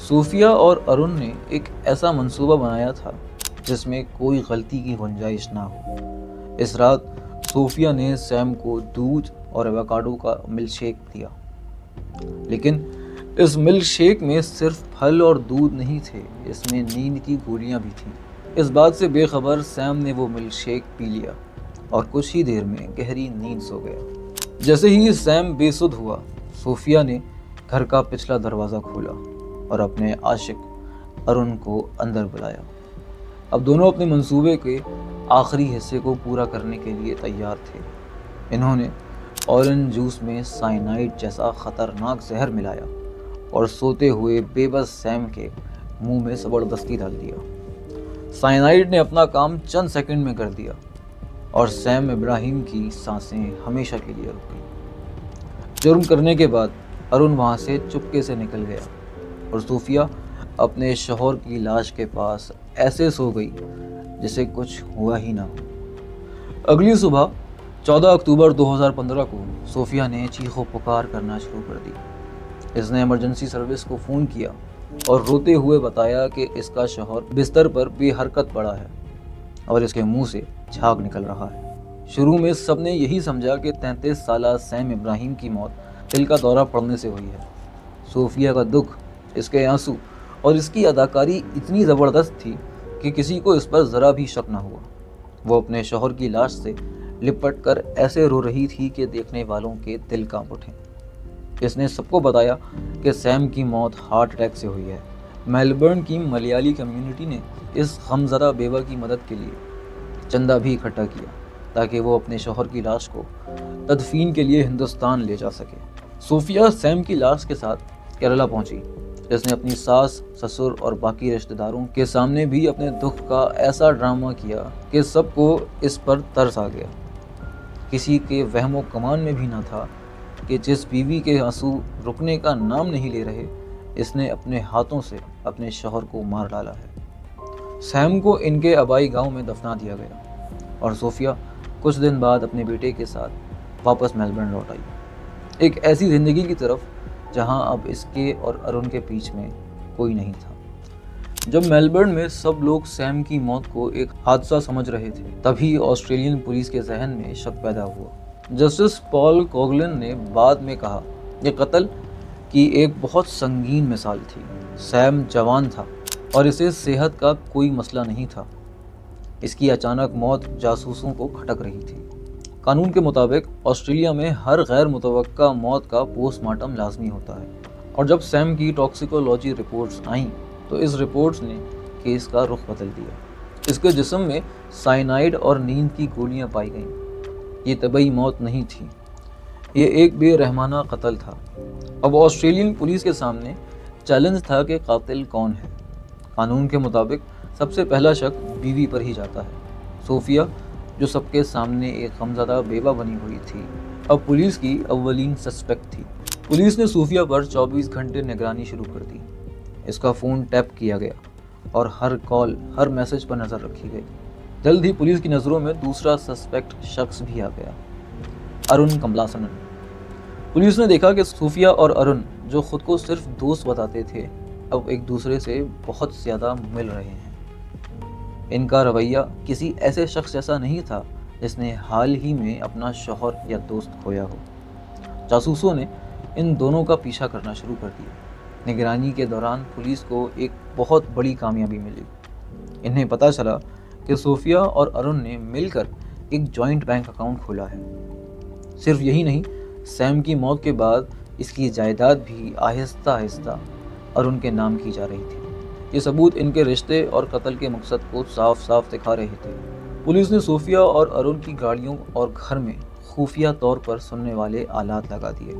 صوفیہ اور ارون نے ایک ایسا منصوبہ بنایا تھا جس میں کوئی غلطی کی گنجائش نہ ہو۔ اس رات صوفیہ نے سیم کو دودھ اور ایووکاڈو کا ملک شیک دیا، لیکن اس ملک شیک میں صرف پھل اور دودھ نہیں تھے، اس میں نیند کی گولیاں بھی تھیں۔ اس بات سے بے خبر سیم نے وہ ملک شیک پی لیا اور کچھ ہی دیر میں گہری نیند سو گیا۔ جیسے ہی سیم بے سدھ ہوا، صوفیہ نے گھر کا پچھلا دروازہ کھولا اور اپنے عاشق ارون کو اندر بلایا۔ اب دونوں اپنے منصوبے کے آخری حصے کو پورا کرنے کے لیے تیار تھے۔ انہوں نے اورنج جوس میں سائنائڈ جیسا خطرناک زہر ملایا اور سوتے ہوئے بے بس سیم کے منہ میں زبردستی ڈال دیا۔ سائنائڈ نے اپنا کام چند سیکنڈ میں کر دیا اور سیم ابراہیم کی سانسیں ہمیشہ کے لیے رک گئی۔ جرم کرنے کے بعد ارون وہاں سے چپکے سے نکل گیا اور صوفیہ اپنے شوہر کی لاش کے پاس ایسے سو گئی جسے کچھ ہوا ہی نہ ہو۔ اگلی صبح 14 اکتوبر 2015 کو صوفیہ نے چیخ و پکار کرنا شروع کر دی۔ اس نے ایمرجنسی سروس کو فون کیا اور روتے ہوئے بتایا کہ اس کا شوہر بستر پر بے حرکت پڑا ہے اور اس کے منہ سے جھاگ نکل رہا ہے۔ شروع میں سب نے یہی سمجھا کہ 33 سالہ سیم ابراہیم کی موت دل کا دورہ پڑنے سے ہوئی ہے۔ صوفیہ کا دکھ، اس کے آنسو اور اس کی اداکاری اتنی زبردست تھی کہ کسی کو اس پر ذرا بھی شک نہ ہوا۔ وہ اپنے شوہر کی لاش سے لپٹ کر ایسے رو رہی تھی کہ دیکھنے والوں کے دل کانپ اٹھے۔ اس نے سب کو بتایا کہ سیم کی موت ہارٹ اٹیک سے ہوئی ہے۔ میلبرن کی ملیالی کمیونٹی نے اس غمزدہ بیوہ کی مدد کے لیے چندہ بھی اکٹھا کیا تاکہ وہ اپنے شوہر کی لاش کو تدفین کے لیے ہندوستان لے جا سکے۔ صوفیہ سیم کی لاش کے ساتھ کیرلا پہنچی۔ اس نے اپنی ساس، سسر اور باقی رشتہ داروں کے سامنے بھی اپنے دکھ کا ایسا ڈرامہ کیا کہ سب کو اس پر ترس آ گیا۔ کسی کے وہم و گمان میں بھی نہ تھا کہ جس بیوی کے آنسو رکنے کا نام نہیں لے رہے، اس نے اپنے ہاتھوں سے اپنے شوہر کو مار ڈالا ہے۔ سیم کو ان کے آبائی گاؤں میں دفنا دیا گیا اور صوفیہ کچھ دن بعد اپنے بیٹے کے ساتھ واپس میلبرن لوٹ آئی، ایک ایسی زندگی کی طرف جہاں اب اس کے اور ارون کے بیچ میں کوئی نہیں تھا۔ جب میلبرن میں سب لوگ سیم کی موت کو ایک حادثہ سمجھ رہے تھے، تبھی آسٹریلین پولیس کے ذہن میں شک پیدا ہوا۔ جسٹس پال کوگلن نے بعد میں کہا، یہ قتل کی ایک بہت سنگین مثال تھی۔ سیم جوان تھا اور اسے صحت کا کوئی مسئلہ نہیں تھا۔ اس کی اچانک موت جاسوسوں کو کھٹک رہی تھی۔ قانون کے مطابق آسٹریلیا میں ہر غیر متوقع موت کا پوسٹ مارٹم لازمی ہوتا ہے، اور جب سیم کی ٹاکسیکولوجی رپورٹس آئیں تو اس رپورٹس نے کیس کا رخ بدل دیا۔ اس کے جسم میں سائنائڈ اور نیند کی گولیاں پائی گئیں۔ یہ طبعی موت نہیں تھی، یہ ایک بے رحمانہ قتل تھا۔ اب آسٹریلین پولیس کے سامنے چیلنج تھا کہ قاتل کون ہے۔ قانون کے مطابق سب سے پہلا شک بیوی پر ہی جاتا ہے۔ صوفیہ، جو سب کے سامنے ایک غمزدہ بیوہ بنی ہوئی تھی، اب پولیس کی اولین سسپیکٹ تھی۔ پولیس نے صوفیہ پر 24 گھنٹے نگرانی شروع کر دی۔ اس کا فون ٹیپ کیا گیا اور ہر کال، ہر میسج پر نظر رکھی گئی۔ جلد ہی پولیس کی نظروں میں دوسرا سسپیکٹ شخص بھی آ گیا، ارون کملاسنن۔ پولیس نے دیکھا کہ صوفیہ اور ارون، جو خود کو صرف دوست بتاتے تھے، اب ایک دوسرے سے بہت زیادہ مل رہے ہیں۔ ان کا رویہ کسی ایسے شخص جیسا نہیں تھا جس نے حال ہی میں اپنا شوہر یا دوست کھویا ہو۔ جاسوسوں نے ان دونوں کا پیچھا کرنا شروع کر دیا۔ نگرانی کے دوران پولیس کو ایک بہت بڑی کامیابی ملی۔ انہیں پتہ چلا کہ صوفیہ اور ارون نے مل کر ایک جوائنٹ بینک اکاؤنٹ کھولا ہے۔ صرف یہی نہیں، سیم کی موت کے بعد اس کی جائیداد بھی آہستہ آہستہ ارون کے نام کی جا رہی تھی۔ یہ ثبوت ان کے رشتے اور قتل کے مقصد کو صاف صاف دکھا رہے تھے۔ پولیس نے صوفیہ اور ارون کی گاڑیوں اور گھر میں خفیہ طور پر سننے والے آلات لگا دیے،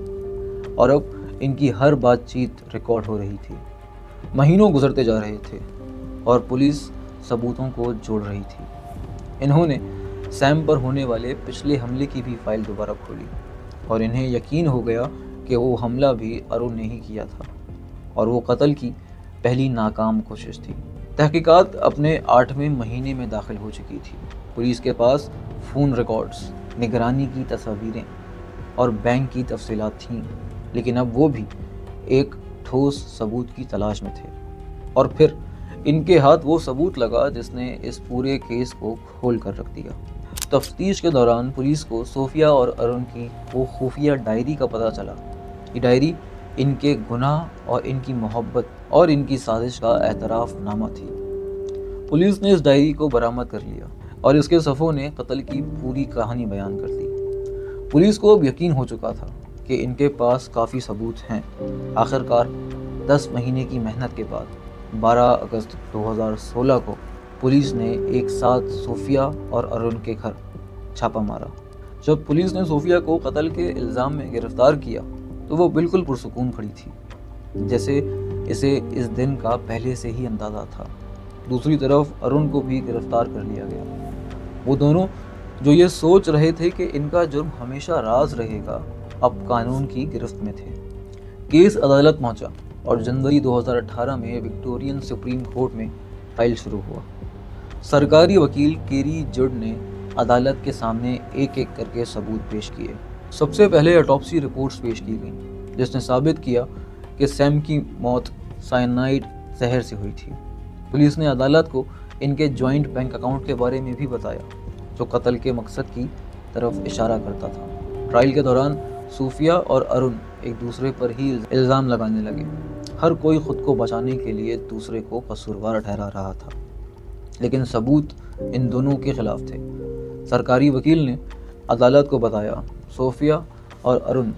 اور اب ان کی ہر بات چیت ریکارڈ ہو رہی تھی۔ مہینوں گزرتے جا رہے تھے اور پولیس ثبوتوں کو جوڑ رہی تھی۔ انہوں نے سیم پر ہونے والے پچھلے حملے کی بھی فائل دوبارہ کھولی اور انہیں یقین ہو گیا کہ وہ حملہ بھی ارون نے ہی کیا تھا اور وہ قتل کی پہلی ناکام کوشش تھی۔ تحقیقات اپنے 8ویں مہینے میں داخل ہو چکی تھی۔ پولیس کے پاس فون ریکارڈز، نگرانی کی تصاویریں اور بینک کی تفصیلات تھیں، لیکن اب وہ بھی ایک ٹھوس ثبوت کی تلاش میں تھے، اور پھر ان کے ہاتھ وہ ثبوت لگا جس نے اس پورے کیس کو کھول کر رکھ دیا۔ تفتیش کے دوران پولیس کو صوفیہ اور ارون کی وہ خفیہ ڈائری کا پتہ چلا۔ یہ ڈائری ان کے گناہ اور ان کی محبت اور ان کی سازش کا اعتراف نامہ تھی۔ پولیس نے اس ڈائری کو برآمد کر لیا اور اس کے صفحوں نے قتل کی پوری کہانی بیان کر دی۔ پولیس کو اب یقین ہو چکا تھا کہ ان کے پاس کافی ثبوت ہیں۔ آخرکار 10 مہینے کی محنت کے بعد 12 اگست 2016 کو پولیس نے ایک ساتھ صوفیہ اور ارون کے گھر چھاپا مارا۔ جب پولیس نے صوفیہ کو قتل کے الزام میں گرفتار کیا تو وہ بالکل پرسکون کھڑی تھی، جیسے اسے اس دن کا پہلے سے ہی اندازہ تھا۔ دوسری طرف ارون کو بھی گرفتار کر لیا گیا۔ وہ دونوں جو یہ سوچ رہے تھے کہ ان کا جرم ہمیشہ راز رہے گا، اب قانون کی گرفت میں تھے۔ کیس عدالت پہنچا اور جنوری 2018 میں وکٹورین سپریم کورٹ میں فائل شروع ہوا۔ سرکاری وکیل کیری جڈ نے عدالت کے سامنے ایک ایک کر کے ثبوت پیش کیے۔ سب سے پہلے آٹوپسی رپورٹس پیش کی گئیں جس نے ثابت کیا کہ سیم کی موت سائنائڈ زہر سے ہوئی تھی۔ پولیس نے عدالت کو ان کے جوائنٹ بینک اکاؤنٹ کے بارے میں بھی بتایا جو قتل کے مقصد کی طرف اشارہ کرتا تھا۔ ٹرائل کے دوران صوفیہ اور ارون ایک دوسرے پر ہی الزام لگانے لگے۔ ہر کوئی خود کو بچانے کے لیے دوسرے کو قصوروار ٹھہرا رہا تھا، لیکن ثبوت ان دونوں کے خلاف تھے۔ سرکاری وکیل نے عدالت کو بتایا صوفیہ اور ارون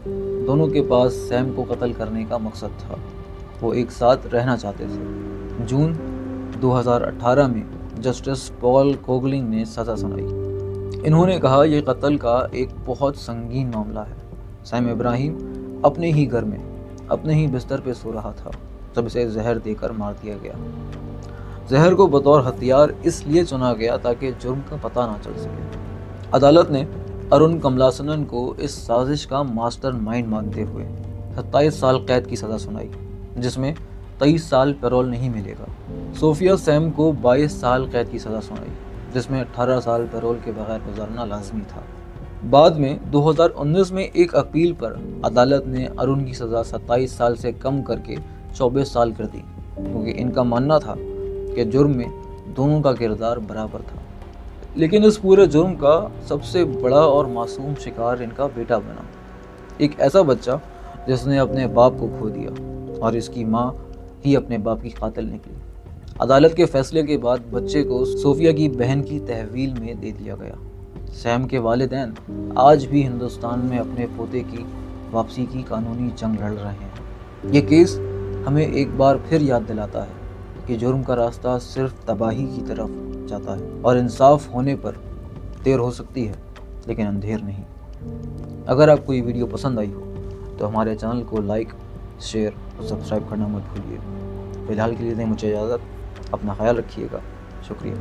دونوں کے پاس سیم کو قتل کرنے کا مقصد تھا۔ وہ ایک ساتھ رہنا چاہتے تھے۔ جون 2018 میں جسٹس پال کوگلنگ نے سزا سنائی۔ انہوں نے کہا یہ قتل کا ایک بہت سنگین معاملہ ہے۔ سیم ابراہیم اپنے ہی گھر میں اپنے ہی بستر پہ سو رہا تھا جب اسے زہر دے کر مار دیا گیا۔ زہر کو بطور ہتھیار اس لیے چنا گیا تاکہ جرم کا پتہ نہ چل سکے۔ عدالت نے ارون کملاسنن کو اس سازش کا ماسٹر مائنڈ مانتے ہوئے 27 سال قید کی سزا سنائی، جس میں 23 سال پیرول نہیں ملے گا۔ صوفیہ سیم کو 22 سال قید کی سزا سنائی، جس میں 18 سال پیرول کے بغیر گزارنا لازمی تھا۔ بعد میں 2019 میں ایک اپیل پر عدالت نے ارون کی سزا 27 سال سے کم کر کے 24 سال کر دی، کیونکہ ان کا ماننا تھا کہ جرم میں دونوں کا کردار برابر تھا۔ لیکن اس پورے جرم کا سب سے بڑا اور معصوم شکار ان کا بیٹا بنا، ایک ایسا بچہ جس نے اپنے باپ کو کھو دیا اور اس کی ماں ہی اپنے باپ کی قاتل نکلی۔ عدالت کے فیصلے کے بعد بچے کو صوفیہ کی بہن کی تحویل میں دے دیا گیا۔ سیم کے والدین آج بھی ہندوستان میں اپنے پوتے کی واپسی کی قانونی جنگ لڑ رہے ہیں۔ یہ کیس ہمیں ایک بار پھر یاد دلاتا ہے کہ جرم کا راستہ صرف تباہی کی طرف جاتا ہے، اور انصاف ہونے پر دیر ہو سکتی ہے لیکن اندھیر نہیں۔ اگر آپ کو یہ ویڈیو پسند آئی ہو تو ہمارے چینل کو لائک، شیئر اور سبسکرائب کرنا مت بھولیے۔ فی الحال کے لیے دیں مجھے اجازت، اپنا خیال رکھیے گا، شکریہ۔